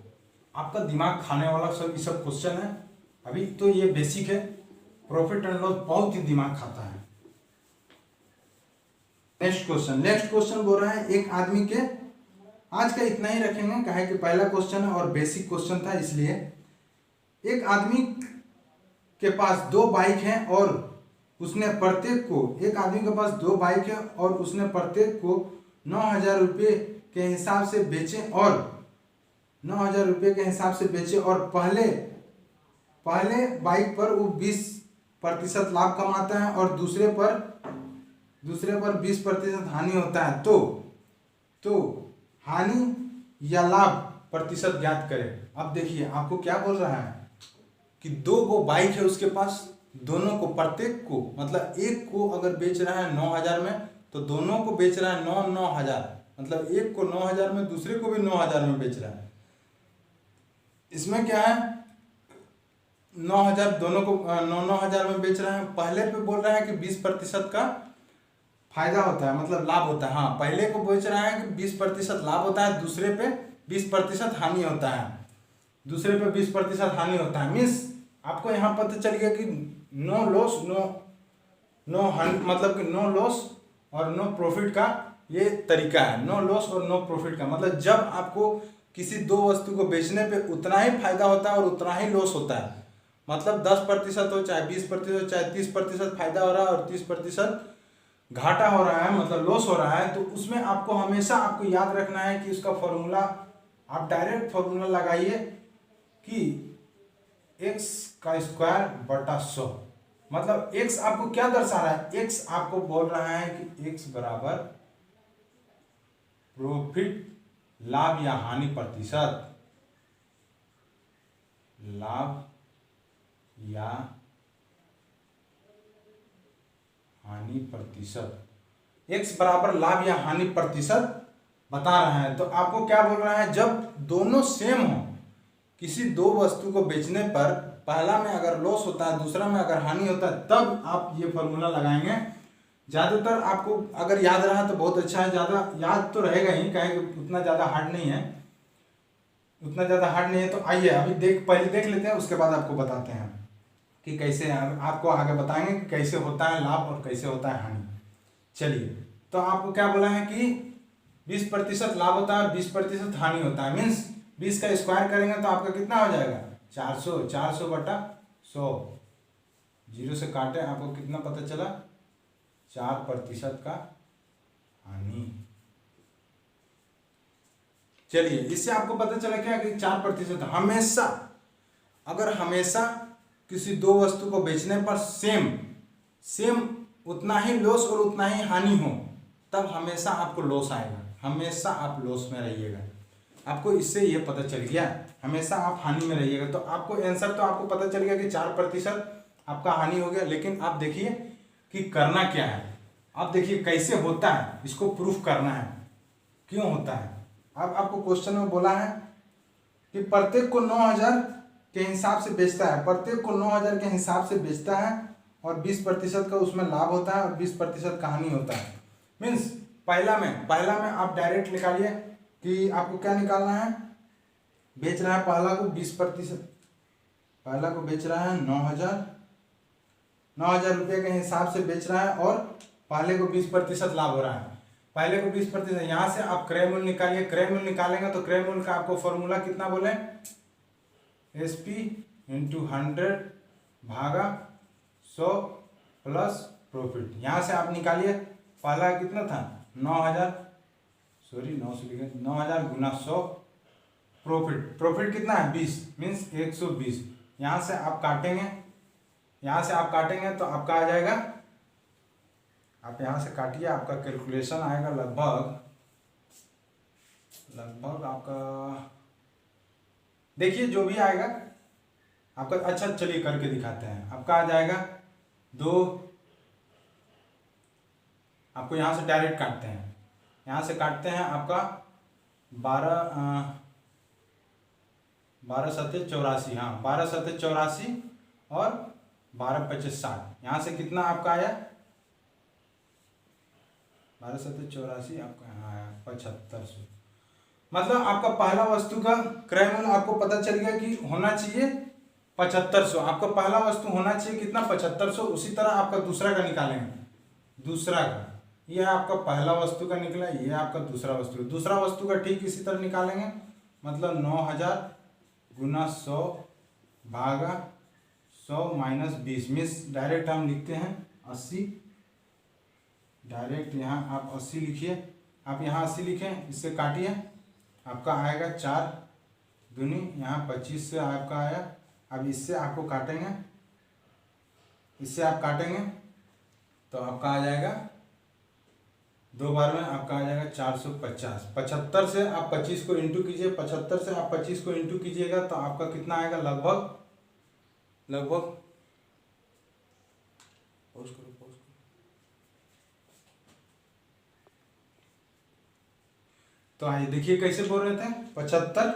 S1: आपका दिमाग खाने वाला सब ये सब क्वेश्चन है। अभी तो ये बेसिक है, प्रॉफिट एंड लॉस बहुत ही दिमाग खाता है। नेक्स्ट क्वेश्चन बोल रहा है एक आदमी के, आज का इतना ही रखेंगे कहे कि पहला क्वेश्चन है और बेसिक क्वेश्चन था इसलिए। एक आदमी के पास 2 बाइक हैं और उसने प्रत्येक को, एक आदमी के पास 2 बाइक है और उसने प्रत्येक को 9,000 रुपये के हिसाब से बेचे और 9,000 रुपये के हिसाब से बेचे और पहले बाइक पर वो 20% लाभ कमाता है और दूसरे पर 20% हानि होता है। तो हानि या लाभ प्रतिशत ज्ञात करें। अब देखिए आपको क्या बोल रहा है कि 2 गो बाइक है उसके पास, दोनों को प्रत्येक को मतलब एक को अगर बेच रहा है 9,000 में तो दोनों को बेच रहा है 9,000। मतलब एक को 9,000 में, दूसरे को भी 9,000 में बेच रहा है। इसमें क्या है 9,000 दोनों को 9,000 में बेच रहा है। पहले पे बोल रहा है कि 20% का फायदा होता है, मतलब लाभ होता है। हाँ, पहले को बेच रहा है कि 20% लाभ होता है, दूसरे पे 20% हानि होता है। दूसरे पे 20% हानि होता है। मीन्स आपको यहाँ पता चल गया कि नो लॉस मतलब कि नो लॉस और नो प्रॉफिट का ये तरीका है। नो लॉस और नो प्रॉफिट का मतलब जब आपको किसी दो वस्तु को बेचने पे उतना ही फायदा होता है और उतना ही लॉस होता है। मतलब 10% हो चाहे 20% हो चाहे 30% फायदा हो रहा है और 30% घाटा हो रहा है, मतलब लॉस हो रहा है, तो उसमें आपको हमेशा आपको याद रखना है कि उसका फॉर्मूला, आप डायरेक्ट फॉर्मूला लगाइए कि x का स्क्वायर बटा 100। मतलब x आपको क्या दर्शा रहा है, x आपको बोल रहा है कि x बराबर प्रॉफिट, लाभ या हानि प्रतिशत, लाभ या हानि प्रतिशत, x बराबर लाभ या हानि प्रतिशत बता रहा है। तो आपको क्या बोल रहा है, जब दोनों सेम हो, किसी दो वस्तु को बेचने पर पहला में अगर लॉस होता है दूसरा में अगर हानि होता है, तब आप ये फॉर्मूला लगाएंगे। ज़्यादातर आपको अगर याद रहा तो बहुत अच्छा है, ज़्यादा याद तो रहेगा ही, कहें उतना ज़्यादा हार्ड नहीं है, उतना ज़्यादा हार्ड नहीं है। तो आइए अभी पहले देख लेते हैं, उसके बाद आपको बताते हैं कि कैसे, आपको आगे बताएंगे कि कैसे होता है लाभ और कैसे होता है हानि। चलिए, तो आपको क्या बोला है कि 20% लाभ होता है, 20% हानि होता है। मीन्स 20 का स्क्वायर करेंगे तो आपका कितना हो जाएगा, 400, 400 बटा 100, जीरो से काटे, आपको कितना पता चला, 4% का हानि। चलिए, इससे आपको पता चला क्या कि 4% हमेशा, अगर हमेशा किसी दो वस्तु को बेचने पर सेम उतना ही लॉस और उतना ही हानि हो, तब हमेशा आपको लॉस आएगा, हमेशा आप लॉस में रहिएगा। आपको इससे ये पता चल गया, हमेशा आप हानि में रहिएगा। तो आपको आंसर तो आपको पता चल गया कि 4% आपका हानि हो गया। लेकिन आप देखिए कि करना क्या है, आप देखिए कैसे होता है, इसको प्रूफ करना है क्यों होता है। अब आपको क्वेश्चन में बोला है कि प्रत्येक को 9000 के हिसाब से बेचता है, प्रत्येक को 9000 के हिसाब से बेचता है और 20% का उसमें लाभ होता है और 20% का हानि होता है। मीन्स पहला में आप डायरेक्ट निकालिए कि आपको क्या निकालना है, बेच रहा है पहला को 20%, पहला को बेच रहा है 9000 रुपये के हिसाब से बेच रहा है और पहले को 20% लाभ हो रहा है। पहले को 20%, यहाँ से आप क्रय मूल्य निकालिए, क्रय मूल्य निकालेंगे तो क्रय मूल्य का आपको फॉर्मूला कितना बोले, SP इंटू 100 भागा 100 प्लस प्रॉफिट। यहाँ से आप निकालिए, पहला कितना था 9000, सॉरी 9 से लिखे 9000 गुना 100, प्रॉफिट कितना है 20, मीन्स 120। यहाँ से आप काटेंगे, यहाँ से आप काटेंगे तो आपका आ जाएगा, आप यहाँ से काटिए, आपका कैलकुलेशन आएगा लगभग आपका, देखिए जो भी आएगा आपका। अच्छा चलिए करके दिखाते हैं, आपका आ जाएगा 2, आपको यहाँ से डायरेक्ट काटते हैं, यहाँ से काटते हैं आपका 12 7 84, हाँ 12 7 84 और 12 25 60। यहाँ से कितना आपका आया 12 7 84, आपका यहाँ आया 7500। मतलब आपका पहला वस्तु का क्रय मूल्य आपको पता चल गया कि होना चाहिए 7500, आपका पहला वस्तु होना चाहिए कितना 7500। उसी तरह आपका दूसरा का निकालेंगे, दूसरा का, यह आपका पहला वस्तु का निकला, यह आपका दूसरा वस्तु का ठीक इसी तरह निकालेंगे। मतलब 9000 गुना 100 भागा 100 माइनस 20, मीन्स डायरेक्ट हम लिखते हैं 80, डायरेक्ट यहाँ आप 80 लिखिए, आप यहाँ 80 लिखें, इससे काटिए, आपका आएगा 4 दूनी, यहाँ 25 से आपका आया। अब इससे आपको काटेंगे, इससे आप काटेंगे तो आपका आ जाएगा 2 बार में आपका आ जाएगा 450। 75 से आप 25 को इंटू कीजिए, 75 से आप 25 को इंटू कीजिएगा तो आपका कितना आएगा, लगभग पॉज करो। तो आइए देखिए कैसे बोल रहे थे 75,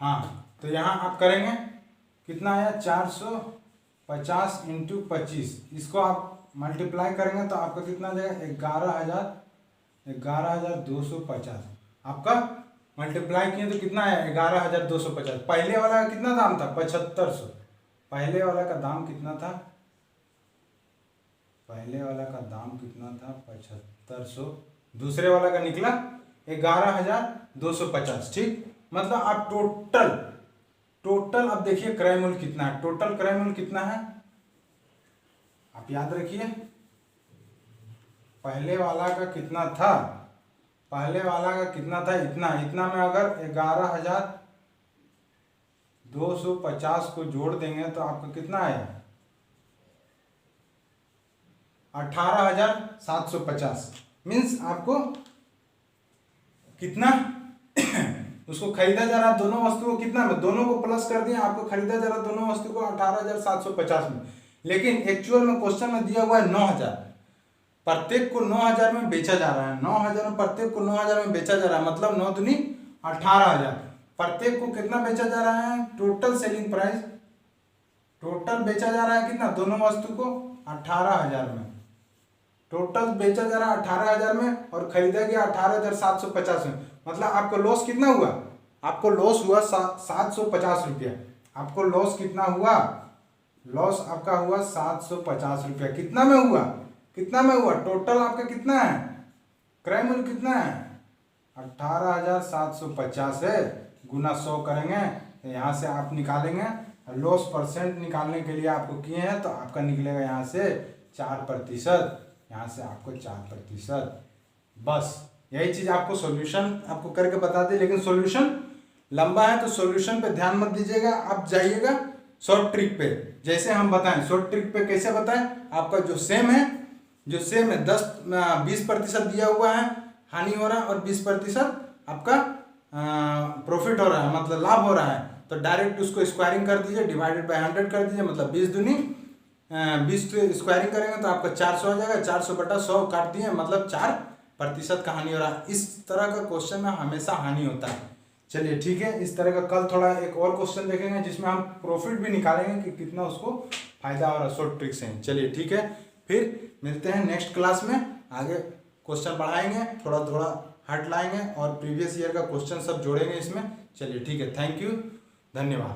S1: हाँ तो यहाँ आप करेंगे कितना आया 450 इंटू 25, इसको आप मल्टीप्लाई करेंगे तो आपका कितना आ जाएगा 11,250। आपका मल्टीप्लाई किए तो कितना आया 11,250। पहले वाला का कितना दाम था 7500, पहले वाला का दाम कितना था, पहले वाला का दाम कितना था 7500, दूसरे वाला का निकला 11,250। ठीक, मतलब आप टोटल अब देखिए क्रय मूल्य कितना है, टोटल क्रय मूल्य कितना है आप याद रखिए। पहले वाला का कितना था, पहले वाला का कितना था, इतना में अगर 11,250 को जोड़ देंगे तो आपका कितना आया 18,750। मीन्स आपको कितना उसको खरीदा जा रहा, दोनों वस्तु को कितना में, दोनों को प्लस कर दिया, आपको खरीदा जा रहा दोनों वस्तु को 18,750 में। लेकिन एक्चुअल में क्वेश्चन में दिया हुआ है 9,000, प्रत्येक को 9,000 में बेचा जा रहा है, 9,000 में प्रत्येक को 9,000 में बेचा जा रहा है, मतलब 9 दूनी 18,000। प्रत्येक को कितना बेचा जा रहा है, टोटल सेलिंग प्राइस, टोटल बेचा जा रहा है कितना, दोनों वस्तु को 18,000 में, टोटल बेचा जा रहा है 18,000 में और खरीदा गया 18,750 में। मतलब आपको लॉस कितना हुआ, आपको लॉस हुआ 750 रुपया। आपको लॉस कितना हुआ, लॉस आपका हुआ 750 रुपया। कितना में हुआ, कितना में हुआ, टोटल आपका कितना है, क्रय मूल्य कितना है 18,750 है, गुना 100 करेंगे तो यहाँ से आप निकालेंगे। लॉस परसेंट निकालने के लिए आपको किए हैं तो आपका निकलेगा यहाँ से 4%, यहाँ से आपको 4%। बस यही चीज़ आपको सॉल्यूशन आपको करके बता दें, लेकिन सॉल्यूशन लंबा है तो सॉल्यूशन पे ध्यान मत दीजिएगा, आप जाइएगा शॉर्ट ट्रिक पे। जैसे हम बताएं शॉर्ट ट्रिक पे कैसे बताएं, आपका जो सेम है 20% दिया हुआ है हानि हो रहा है और 20% आपका प्रॉफिट हो रहा है, मतलब लाभ हो रहा है, तो डायरेक्ट उसको स्क्वायरिंग कर दीजिए, डिवाइडेड बाय 100 कर दीजिए, मतलब 20 दूनी 20 स्क्वायरिंग करेंगे तो आपका 400 आ जाएगा, 400/100 काट दिए, मतलब 4% का हानि हो रहा है। इस तरह का क्वेश्चन में हमेशा हानि होता है। चलिए ठीक है, इस तरह का कल थोड़ा एक और क्वेश्चन देखेंगे जिसमें हम प्रॉफिट भी निकालेंगे कि कितना उसको फायदा हो रहा है शॉर्ट ट्रिक से। चलिए ठीक है, फिर मिलते हैं नेक्स्ट क्लास में, आगे क्वेश्चन बढ़ाएंगे, थोड़ा थोड़ा हट लाएंगे और प्रीवियस ईयर का क्वेश्चन सब जोड़ेंगे इसमें। चलिए ठीक है, थैंक यू, धन्यवाद।